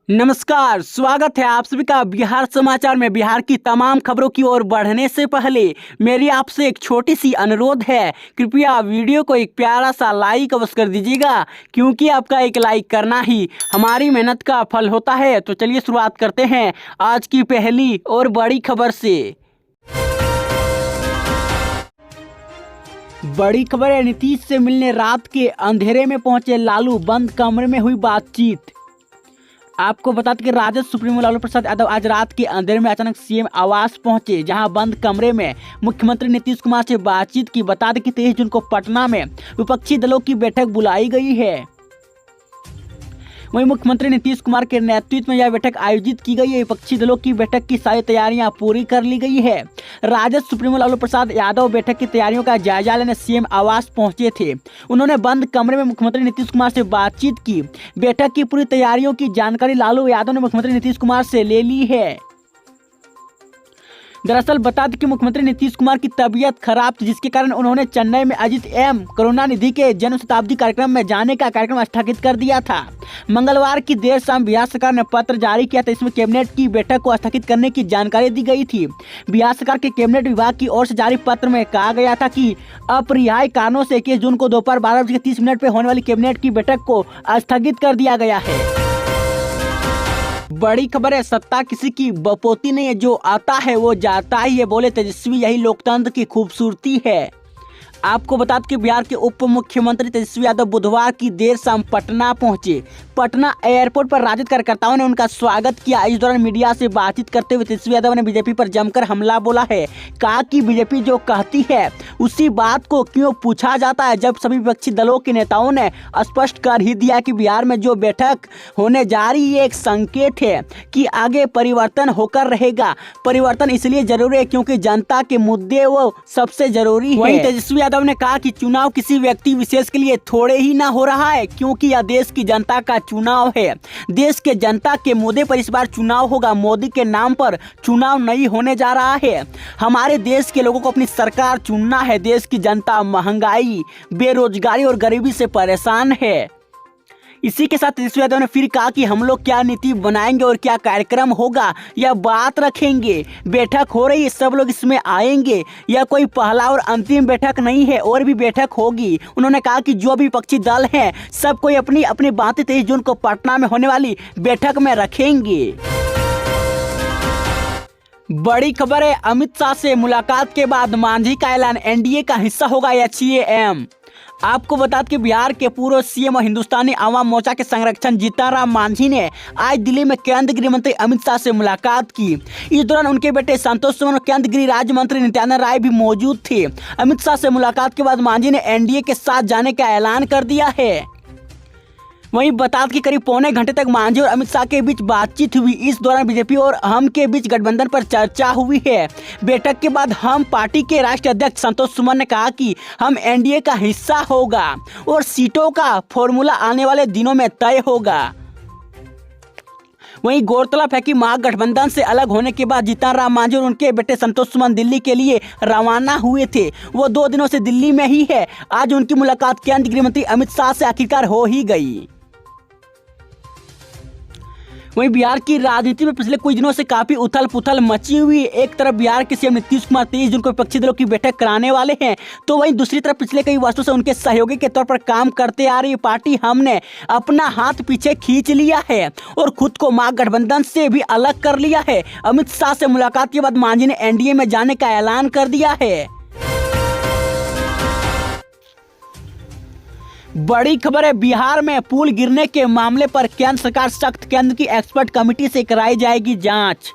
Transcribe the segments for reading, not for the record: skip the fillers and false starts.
नमस्कार, स्वागत है आप सभी का बिहार समाचार में। बिहार की तमाम खबरों की ओर बढ़ने से पहले मेरी आपसे एक छोटी सी अनुरोध है, कृपया वीडियो को एक प्यारा सा लाइक अवश्य कर दीजिएगा, क्योंकि आपका एक लाइक करना ही हमारी मेहनत का फल होता है। तो चलिए शुरुआत करते हैं आज की पहली और बड़ी खबर से। बड़ी खबर है, नीतीश से मिलने रात के अंधेरे में पहुंचे लालू, बंद कमरे में हुई बातचीत। आपको बता दें कि राजद सुप्रीमो लालू प्रसाद यादव आज रात के अंधेरे में अचानक सीएम आवास पहुंचे, जहां बंद कमरे में मुख्यमंत्री नीतीश कुमार से बातचीत की। बता दें कि 23 जून को पटना में विपक्षी दलों की बैठक बुलाई गई है। वहीं मुख्यमंत्री नीतीश कुमार के नेतृत्व में यह बैठक आयोजित की गई है। विपक्षी दलों की बैठक की सारी तैयारियां पूरी कर ली गई है। राजद सुप्रीमो लालू प्रसाद यादव बैठक की तैयारियों का जायजा लेने सीएम आवास पहुंचे थे। उन्होंने बंद कमरे में मुख्यमंत्री नीतीश कुमार से बातचीत की। बैठक की पूरी तैयारियों की जानकारी लालू यादव ने मुख्यमंत्री नीतीश कुमार से ले ली है। दरअसल बता दें कि मुख्यमंत्री नीतीश कुमार की तबीयत खराब थी, जिसके कारण उन्होंने चेन्नई में आयोजित एम करुणानिधि के जन्म शताब्दी कार्यक्रम में जाने का कार्यक्रम स्थगित कर दिया था। मंगलवार की देर शाम बिहार सरकार ने पत्र जारी किया था। इसमें कैबिनेट की बैठक को स्थगित करने की जानकारी दी गई थी। बिहार सरकार के कैबिनेट विभाग की ओर से जारी पत्र में कहा गया था कि अपरिहार्य कारणों से 21 जून को दोपहर 12:30 पर होने वाली कैबिनेट की बैठक को स्थगित कर दिया गया है। बड़ी खबर है, सत्ता किसी की बपोती नहीं है, जो आता है वो जाता ही है, बोले तेजस्वी, यही लोकतंत्र की खूबसूरती है। आपको बता दें कि बिहार के उप मुख्यमंत्री तेजस्वी यादव बुधवार की देर शाम पटना पहुंचे। पटना एयरपोर्ट पर राजद कार्यकर्ताओं ने उनका स्वागत किया। इस दौरान मीडिया से बातचीत करते हुए तेजस्वी यादव ने बीजेपी पर जमकर हमला बोला है। कहा कि बीजेपी जो कहती है उसी बात को क्यों पूछा जाता है, जब सभी विपक्षी दलों के नेताओं ने स्पष्ट कर ही दिया कि बिहार में जो बैठक होने जा रही है एक संकेत है कि आगे परिवर्तन होकर रहेगा। परिवर्तन इसलिए जरूरी है क्योंकि जनता के मुद्दे वो सबसे जरूरी है। वहीं तेजस्वी यादव ने कहा कि चुनाव किसी व्यक्ति विशेष के लिए थोड़े ही ना हो रहा है, क्योंकि यह देश की जनता का चुनाव है। देश के जनता के मुद्दे पर इस बार चुनाव होगा। मोदी के नाम पर चुनाव नहीं होने जा रहा है। हमारे देश के लोगों को अपनी सरकार चुनना है। देश की जनता महंगाई, बेरोजगारी और गरीबी से परेशान है। इसी के साथ तेजस्वी यादव ने फिर कहा कि हम लोग क्या नीति बनाएंगे और क्या कार्यक्रम होगा, यह बात रखेंगे। बैठक हो रही है, सब लोग इसमें आएंगे। यह कोई पहला और अंतिम बैठक नहीं है, और भी बैठक होगी। उन्होंने कहा कि जो भी विपक्षी दल हैं सब कोई अपनी अपनी बातें 23 जून को पटना में होने वाली बैठक में रखेंगे। बड़ी खबर है, अमित शाह से मुलाकात के बाद मांझी का ऐलान, एनडीए का हिस्सा होगा एचएएम। आपको बता दें कि बिहार के पूर्व सीएम और हिंदुस्तानी आवाम मोर्चा के संरक्षक जीतन राम मांझी ने आज दिल्ली में केंद्रीय गृह मंत्री अमित शाह से मुलाकात की। इस दौरान उनके बेटे संतोष सुमन और केंद्रीय गृह राज्य मंत्री नित्यानंद राय भी मौजूद थे। अमित शाह से मुलाकात के बाद मांझी ने एनडीए के साथ जाने का ऐलान कर दिया है। वहीं बता दें कि करीब पौने घंटे तक मांझी और अमित शाह के बीच बातचीत हुई। इस दौरान बीजेपी और हम के बीच गठबंधन पर चर्चा हुई है। बैठक के बाद हम पार्टी के राष्ट्रीय अध्यक्ष संतोष सुमन ने कहा कि हम एनडीए का हिस्सा होगा और सीटों का फॉर्मूला आने वाले दिनों में तय होगा। वहीं गौरतलब है कि महागठबंधन से अलग होने के बाद जीतन राम मांझी और उनके बेटे संतोष सुमन दिल्ली के लिए रवाना हुए थे। वो 2 दिनों से दिल्ली में ही है। आज उनकी मुलाकात केंद्रीय गृह मंत्री अमित शाह से आखिरकार हो ही गई। वहीं बिहार की राजनीति में पिछले कुछ दिनों से काफी उथल पुथल मची हुई है। एक तरफ बिहार के सीएम नीतीश कुमार 23 जून को विपक्षी दलों की बैठक कराने वाले हैं, तो वहीं दूसरी तरफ पिछले कई वर्षों से उनके सहयोगी के तौर पर काम करते आ रही पार्टी हमने अपना हाथ पीछे खींच लिया है और खुद को महागठबंधन से भी अलग कर लिया है। अमित शाह से मुलाकात के बाद मांझी ने एनडीए में जाने का ऐलान कर दिया है। बड़ी खबर है, बिहार में पुल गिरने के मामले पर केंद्र सरकार सख्त, केंद्र की एक्सपर्ट कमेटी से कराई जाएगी जांच।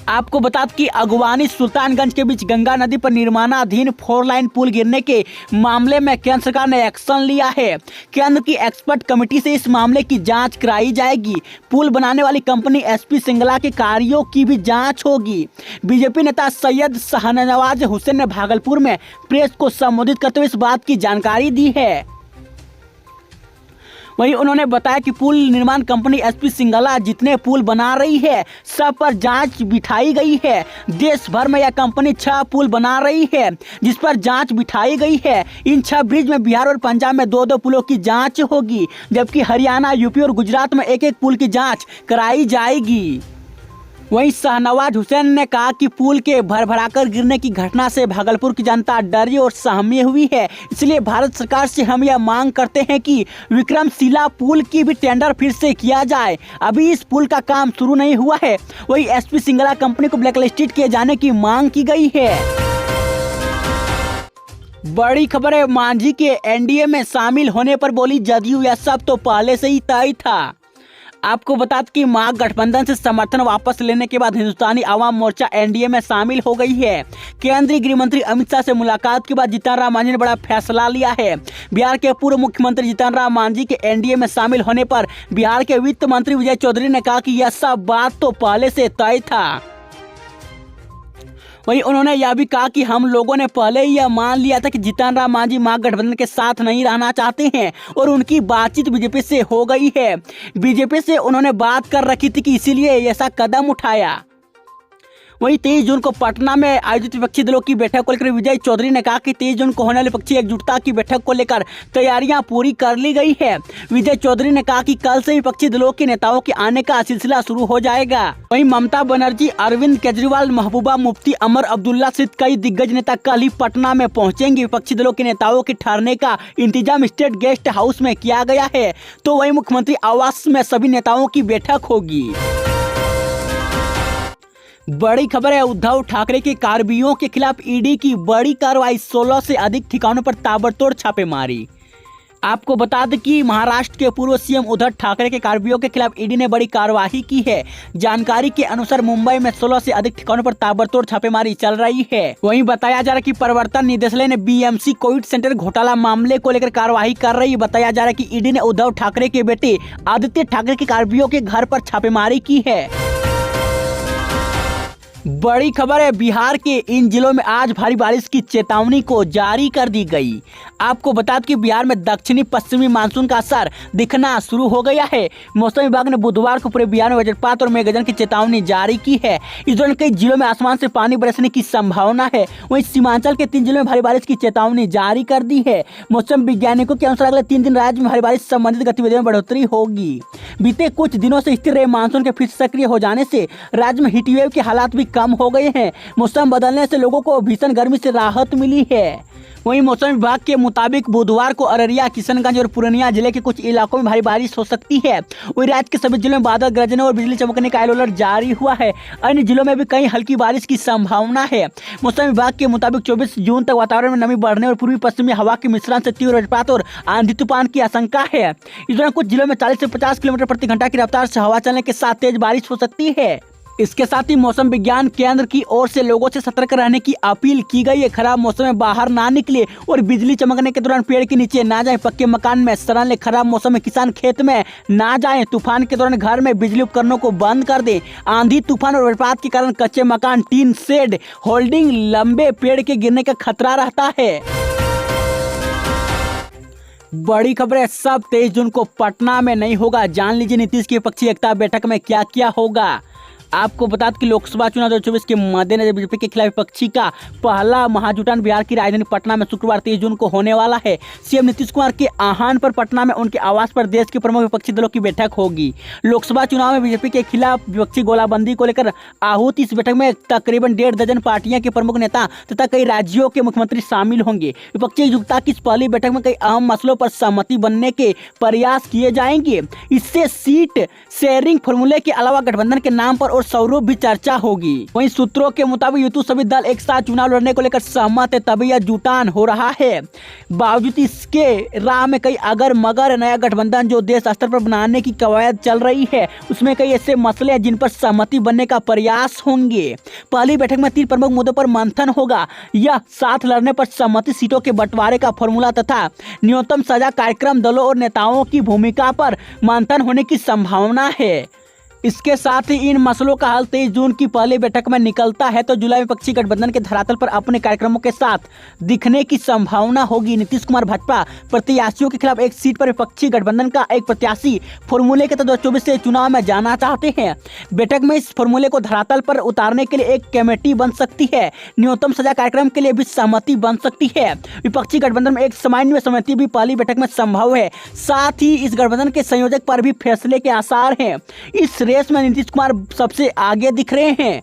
आपको बता दें कि अगवानी सुल्तानगंज के बीच गंगा नदी पर निर्माणाधीन 4 लाइन पुल गिरने के मामले में केंद्र सरकार ने एक्शन लिया है। केंद्र की एक्सपर्ट कमेटी से इस मामले की जांच कराई जाएगी। पुल बनाने वाली कंपनी एसपी सिंगला के कार्यों की भी जांच होगी। बीजेपी नेता सैयद शाहनवाज हुसैन ने भागलपुर में प्रेस को संबोधित करते हुए इस बात की जानकारी दी है। वहीं उन्होंने बताया कि पुल निर्माण कंपनी एसपी सिंगला जितने पुल बना रही है सब पर जांच बिठाई गई है। देश भर में यह कंपनी 6 पुल बना रही है जिस पर जांच बिठाई गई है। इन 6 ब्रिज में बिहार और पंजाब में 2-2 पुलों की जांच होगी, जबकि हरियाणा, यूपी और गुजरात में 1-1 पुल की जांच कराई जाएगी। वहीं शाहनवाज हुसैन ने कहा कि पुल के भरभराकर गिरने की घटना से भागलपुर की जनता डरी और सहमी हुई है, इसलिए भारत सरकार से हम यह मांग करते हैं कि विक्रमशिला पुल की भी टेंडर फिर से किया जाए। अभी इस पुल का काम शुरू नहीं हुआ है। वहीं एसपी सिंगला कंपनी को ब्लैकलिस्टेड किए जाने की मांग की गई है। बड़ी खबर है, मांझी के एनडीए में शामिल होने पर बोली जदयू यह सब तो पहले से ही तय था। आपको बता दें कि महागठबंधन से समर्थन वापस लेने के बाद हिंदुस्तानी आवाम मोर्चा एनडीए में शामिल हो गई है। केंद्रीय गृह मंत्री अमित शाह से मुलाकात के बाद जीतन राम मांझी ने बड़ा फैसला लिया है। बिहार के पूर्व मुख्यमंत्री जीतन राम मांझी के एनडीए में शामिल होने पर बिहार के वित्त मंत्री विजय चौधरी ने कहा कि यह सब बात तो पहले से तय था। वहीं उन्होंने यह भी कहा कि हम लोगों ने पहले ही यह मान लिया था कि जीतन राम मांझी महागठबंधन के साथ नहीं रहना चाहते हैं और उनकी बातचीत बीजेपी से हो गई है। बीजेपी से उन्होंने बात कर रखी थी कि इसीलिए ऐसा कदम उठाया। वहीं 23 जून को पटना में आयोजित विपक्षी दलों की बैठक को लेकर विजय चौधरी ने कहा कि 23 जून को होने वाली विपक्षी एकजुटता की बैठक को लेकर तैयारियां पूरी कर ली गई है। विजय चौधरी ने कहा कि कल से विपक्षी दलों के नेताओं के आने का सिलसिला शुरू हो जाएगा। वहीं ममता बनर्जी, अरविंद केजरीवाल, महबूबा मुफ्ती, अमर अब्दुल्ला सहित कई दिग्गज नेता कल ही पटना में पहुंचेंगे। विपक्षी दलों के नेताओं के ठहरने का इंतजाम स्टेट गेस्ट हाउस में किया गया है, तो वहीं मुख्यमंत्री आवास में सभी नेताओं की बैठक होगी। बड़ी खबर है, उद्धव ठाकरे के कार्रवाइयों के खिलाफ ईडी की बड़ी कार्रवाई, 16 से अधिक ठिकानों पर ताबड़तोड़ छापेमारी। आपको बता दें कि महाराष्ट्र के पूर्व सीएम उद्धव ठाकरे के कार्रवाइयों के खिलाफ ईडी ने बड़ी कार्रवाई की है। जानकारी के अनुसार मुंबई में 16 से अधिक ठिकानों पर ताबड़तोड़ छापेमारी चल रही है। वहीं बताया जा रहा है कि प्रवर्तन निदेशालय ने बीएमसी कोविड सेंटर घोटाला मामले को लेकर कार्रवाई कर रही है। बताया जा रहा है कि ईडी ने उद्धव ठाकरे के बेटे आदित्य ठाकरे के कार्रवाइयों के घर पर छापेमारी की है। बड़ी खबर है, बिहार के इन जिलों में आज भारी बारिश की चेतावनी को जारी कर दी गई। आपको बता दें कि बिहार में दक्षिणी पश्चिमी मानसून का असर दिखना शुरू हो गया है। मौसम विभाग ने बुधवार को पूरे बिहार में वज्रपात और मेघगर्जन की चेतावनी जारी की है। इस दौरान कई जिलों में आसमान से पानी बरसने की संभावना है। वहीं सीमांचल के 3 जिलों में भारी बारिश की चेतावनी जारी कर दी है। मौसम वैज्ञानिकों के अनुसार अगले 3 दिन राज्य में भारी बारिश संबंधित गतिविधियों में बढ़ोतरी होगी। बीते कुछ दिनों से स्थिर रहे मानसून के फिर सक्रिय हो जाने से राज्य में हीट वेव के हालात भी कम हो गए हैं। मौसम बदलने से लोगों को भीषण गर्मी से राहत मिली है। वहीं मौसम विभाग के मुताबिक बुधवार को अररिया, किशनगंज और पूर्णिया जिले के कुछ इलाकों में भारी बारिश हो सकती है। वहीं राज्य के सभी जिलों में बादल गरजने और बिजली चमकने का येलो अलर्ट जारी हुआ है। अन्य जिलों में भी कहीं हल्की बारिश की संभावना है। मौसम विभाग के मुताबिक 24 जून तक वातावरण में नमी बढ़ने और पूर्वी पश्चिमी हवा के मिश्रण से तीव्र वज्रपात और आंधी तूफान की आशंका है। इस दौरान कुछ जिलों में 40 से 50 किलोमीटर प्रति घंटा की रफ्तार से हवा चलने के साथ तेज बारिश हो सकती है। इसके साथ ही मौसम विज्ञान केंद्र की ओर से लोगों से सतर्क रहने की अपील की गई है। खराब मौसम में बाहर ना निकले और बिजली चमकने के दौरान पेड़ के नीचे ना जाएं। पक्के मकान में शरण लें। खराब मौसम में किसान खेत में ना जाएं। तूफान के दौरान घर में बिजली उपकरणों को बंद कर दें। आंधी, तूफान और वज्रपात के कारण कच्चे मकान, टीन शेड, होल्डिंग, लंबे पेड़ के गिरने का खतरा रहता है। बड़ी खबर है, सब 23 जून को पटना में नहीं होगा। जान लीजिए नीतीश की विपक्षी एकता बैठक में क्या क्या होगा। आपको बता दें कि लोकसभा चुनाव 2024 के मद्देनजर बीजेपी के खिलाफ विपक्षी का पहला महाजुटान बिहार की राजधानी पटना में शुक्रवार 23 जून को होने वाला है। सीएम नीतीश कुमार के आह्वान पर पटना में उनके आवास पर देश के प्रमुख विपक्षी दलों की बैठक होगी। लोकसभा चुनाव में बीजेपी के खिलाफ विपक्षी गोलाबंदी को लेकर आहूत इस बैठक में तकरीबन 1.5 दर्जन पार्टियां के प्रमुख नेता तथा कई राज्यों के मुख्यमंत्री शामिल होंगे। विपक्षी एकजुटता की इस पहली बैठक में कई अहम मसलों पर सहमति बनने के प्रयास किए जाएंगे। इससे सीट शेयरिंग फॉर्मूले के अलावा गठबंधन के नाम पर और स्वरूप भी चर्चा होगी। वहीं सूत्रों के मुताबिक यूतु सभी दल एक साथ चुनाव लड़ने को लेकर सहमत है, तभी यह जुटान हो रहा है। बावजूद इसके राह में कई अगर मगर नया गठबंधन जो देश स्तर पर बनाने की कवायद चल रही है, उसमें कई ऐसे मसले हैं जिन पर सहमति बनने का प्रयास होंगे। पहली बैठक में 3 प्रमुख मुद्दों पर मंथन होगा। यह साथ लड़ने पर सहमति, सीटों के बंटवारे का फॉर्मूला तथा न्यूनतम सजा कार्यक्रम, दलों और नेताओं की भूमिका पर मंथन होने की संभावना है। इसके साथ ही इन मसलों का हल 23 जून की पहली बैठक में निकलता है तो जुलाई में विपक्षी गठबंधन के धरातल पर अपने कार्यक्रमों के साथ दिखने की संभावना होगी। नीतीश कुमार भाजपा प्रत्याशियों के खिलाफ एक सीट पर विपक्षी गठबंधन का एक प्रत्याशी फॉर्मूले के तहत 2024 से चुनाव में जाना चाहते हैं। बैठक में इस फॉर्मूले को धरातल पर उतारने के लिए एक कमेटी बन सकती है। न्यूनतम सजा कार्यक्रम के लिए भी सहमति बन सकती है। विपक्षी गठबंधन में एक समन्वय समिति भी पहली बैठक में संभव है। साथ ही इस गठबंधन के संयोजक पर भी फैसले के आसार हैं। इस रेस में नीतीश कुमार सबसे आगे दिख रहे हैं।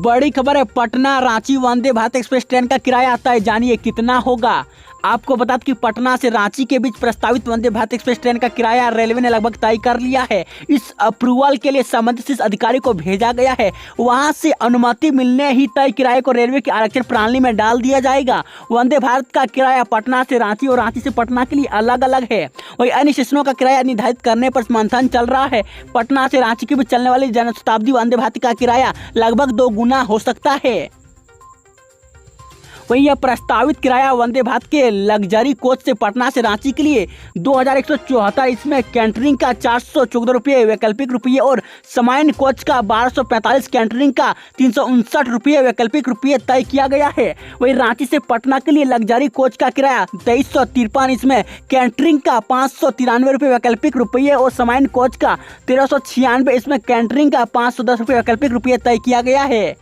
बड़ी खबर है, पटना रांची वंदे भारत एक्सप्रेस ट्रेन का किराया तय, जानिए कितना होगा। आपको बता दें कि पटना से रांची के बीच प्रस्तावित वंदे भारत एक्सप्रेस ट्रेन का किराया रेलवे ने लगभग तय कर लिया है। इस अप्रूवल के लिए संबंधित अधिकारी को भेजा गया है। वहां से अनुमति मिलने ही तय किराए को रेलवे की आरक्षण प्रणाली में डाल दिया जाएगा। वंदे भारत का किराया पटना से रांची और रांची से पटना के लिए अलग अलग है। वही अन्य स्टेशनों का किराया निर्धारित करने पर मंथन चल रहा है। पटना से रांची के बीच चलने वाली जनशताब्दी वंदे भारत का किराया लगभग 2 गुना हो सकता है। वहीं यह प्रस्तावित किराया वंदे भारत के लग्जरी कोच से पटना से रांची के लिए 2174, इसमें कैंटरिंग का 414 रुपये, वैकल्पिक रुपये और सामान्य कोच का 1245, कैंटरिंग का 359 रुपये वैकल्पिक रुपये तय किया गया है। वहीं रांची से पटना के लिए लग्जरी कोच का किराया 2353, इसमें कैंटरिंग का 593 रुपये वैकल्पिक रुपये और सामान्य कोच का 1396, इसमें कैंटरिंग का 510 रुपये वैकल्पिक रुपये तय किया गया है।